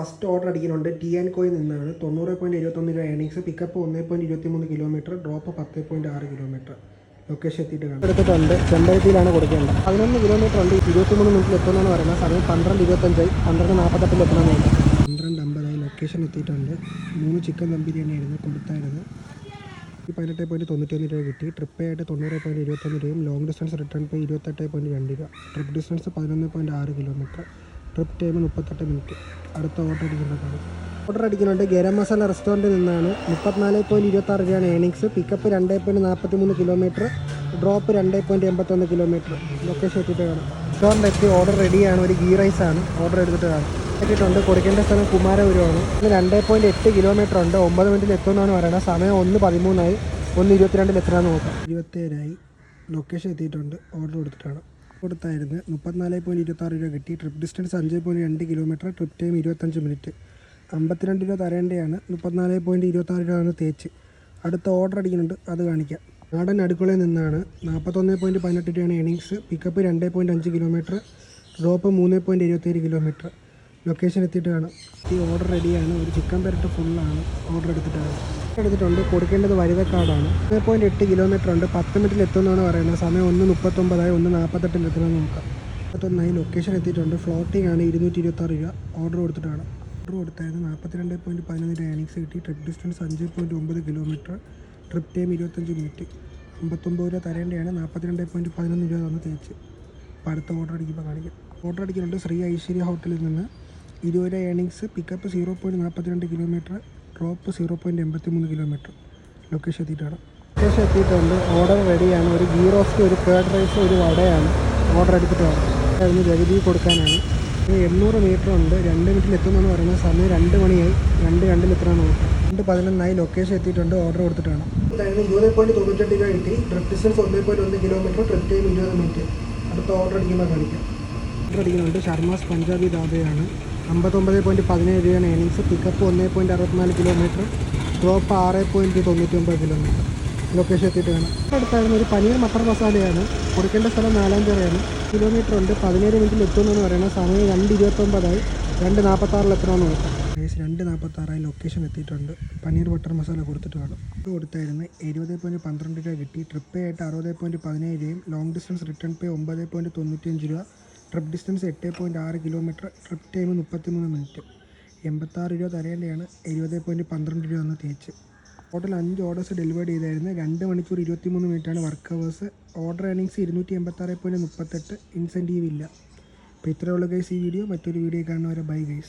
First order അടിക്കുന്നുണ്ട് ടി&കോയിൽ നിന്നാണ് 90.21 രൂപ earnings, pickup 1.23 kilometre, drop 10.6 kilometre. Location എത്തിയിട്ട് കാണാം. എടുത്തിട്ടുണ്ട്. ചെമ്പരത്തിയിലാണ് കൊടുക്കേണ്ടത്. 11 കിലോമീറ്റർ ഉണ്ട്. 23 മിനിറ്റിൽ എത്തുമെന്നാണ് പറയുന്നത്. സമയം 12:25, 12:48 എത്തണമെന്നുണ്ട്. 12:50 ലൊക്കേഷൻ എത്തിയിട്ടുണ്ട്. 3 ചിക്കൻ ദം ബിരിയാണിയായിരുന്നു കൊടുത്തായിരുന്നു. 18.91 രൂപ കിട്ടി. ട്രിപ്പ് ആയിട്ട് 90.21 രൂപയും ലോങ് ഡിസ്റ്റൻസ് റിട്ടേൺ പേ 28.2 രൂപ. Trip distance 11.6 kilometre. Trip time 38 minute. അടുത്ത ഓർഡർ അടിക്കുന്നുണ്ട് ഗരം മസാല റെസ്റ്റോറൻറ്റിൽ നിന്നാണ്. 34.26 രൂപയാണ് earnings, pickup 2.43 kilometre, drop 2.81 kilometre. Location എത്തിയിട്ട് കാണാം. റെസ്റ്റോറൻറ്റ് എത്തി. ഓർഡർ റെഡിയാണ്. ഒരു ഗീ റൈസാണ് ഓർഡർ എടുത്തിട്ട് കാണാം. എത്തിയിട്ടുണ്ട്. കൊടുക്കേണ്ട സ്ഥലം കുമാരപുരമാണ്. 2.8 കിലോമീറ്റർ ഉണ്ട്. 9 മിനിറ്റിൽ എത്തുമെന്നാണ് പറയുന്നത്. സമയം 1:13 1:22 എത്രയാണെന്ന് നോക്കാം. 27 ലൊക്കേഷൻ എത്തിയിട്ടുണ്ട്. ഓർഡർ കൊടുത്തിട്ടാണ് കൊടുത്തായിരുന്നു. 34.26 രൂപ കിട്ടി. Trip distance 5.2 kilometre. Trip time 25 minute. 52 രൂപ തരേണ്ടതാണ്. 34.26 രൂപയാണ് തേച്ച്. അടുത്ത ഓർഡർ അടിക്കുന്നുണ്ട്, അത് കാണിക്കാം. നാടൻ അടുക്കളയിൽ നിന്നാണ്. 41.18 രൂപയാണ് earnings, pickup 2.5 kilometre, drop 3.77 kilometre. Location എത്തിയിട്ട് കാണാം. ഈ ഓർഡർ റെഡിയാണ്. ഒരു ചിക്കൻ പെരട്ട് ഫുള്ളാണ് ഓർഡർ എടുത്തിട്ടുണ്ട്. കൊടുക്കേണ്ടത് വരിതക്കാടാണ്. 1.8 കിലോമീറ്റർ ഉണ്ട്. 10 മിനിറ്റിൽ എത്തുമെന്നാണ് പറയുന്നത്. സമയം 1:39 1:48 എത്തുമെന്ന് നോക്കാം. 31 ലൊക്കേഷൻ എത്തിയിട്ടുണ്ട്. ഫ്ലോട്ടിംഗ് ആണ്. 226 രൂപ ഓർഡർ കൊടുത്തിട്ടാണ്. ഓർഡർ കൊടുത്തായിരുന്നു. 42.11 രൂപ ഏണിങ്സ് കിട്ടി. Trip distance 5.9 kilometre, trip time 25 minute. 59 രൂപ തരേണ്ടതാണ്. 42.11 രൂപ തന്ന് തേച്ച്. അപ്പോൾ അടുത്ത ഓർഡർ അടിക്കുമ്പോൾ കാണിക്കാം. ഓർഡർ അടിക്കുന്നുണ്ട് ശ്രീ ഐശ്വര്യ ഹോട്ടലിൽ നിന്ന്. 20 രൂപ earnings, pickup 0.42 kilometre, drop 0.83 kilometre. Location എത്തിയിട്ടാണ്. ലൊക്കേഷൻ എത്തിയിട്ടുണ്ട്. ഓർഡർ റെഡിയാണ്. ഒരു ഗീ റോസ്റ്റ്, ഒരു കേർഡ് റൈസ്, ഒരു വടയാണ് ഓർഡർ എടുത്തിട്ടാണ്. അതിന് ജഗതി കൊടുക്കാനാണ്. 800 മീറ്റർ ഉണ്ട്. 2 മിനിറ്റിൽ എത്തുമെന്നാണ് പറയുന്നത്. സമയം 2 മണിയായി. 2:02 എത്രയാണ് നോക്കാം. 2:11 ലൊക്കേഷൻ എത്തിയിട്ടുണ്ട്. ഓർഡർ കൊടുത്തിട്ടാണ്. 20.98 രൂപ കിട്ടി. Trip distance 1.1 kilometre, trip time 20 minute. അടുത്ത ഓർഡർ അടിക്കുമ്പോൾ കാണിക്കാം. ഓർഡർ അടിക്കുന്നുണ്ട് ഷർമാസ് പഞ്ചാബി ധാബയാണ്. 59.17 രൂപയാണ് earnings, pickup 1.64 kilometre, drop 6.99 kilometre. Location എത്തിയിട്ട് വേണം. അടുത്തായിരുന്നു ഒരു പനീർ മട്ടർ മസാലയാണ്. കൊടുക്കേണ്ട സ്ഥലം നാലാഞ്ചിറയാണ്. കിലോമീറ്റർ ഉണ്ട്. 17 മിനിറ്റിൽ എത്തുമെന്നാണ് പറയുന്നത്. സമയം 2:29 2:46 എത്രയാണെന്ന് നോക്കാം. 2:46 ലൊക്കേഷൻ എത്തിയിട്ടുണ്ട്. പനീർ ബട്ടർ മസാല കൊടുത്തിട്ട് വേണം. ഇത് കൊടുത്തായിരുന്നു. 70.12 രൂപ കിട്ടി. ട്രിപ്പ് ആയിട്ട് 60.17 രൂപയും ലോങ് ഡിസ്റ്റൻസ് റിട്ടേൺ പേ 9.95 രൂപ. Trip distance 8.6 kilometre, trip time 33 minute. 86 രൂപ തരേണ്ടതാണ്. 70.12 രൂപ ഒന്ന് തേച്ച്. ടോട്ടൽ 5 ഓർഡേഴ്സ് ഡെലിവർ ചെയ്തായിരുന്നു. 2 മണിക്കൂർ 23 മിനിറ്റാണ് work hours. Order earnings 286.38. Incentive ഇല്ല. അപ്പോൾ ഇത്രയുള്ള ഗൈസ് ഈ വീഡിയോ. മറ്റൊരു വീഡിയോ കാണുന്നവരെ ബൈ ഗൈസ്.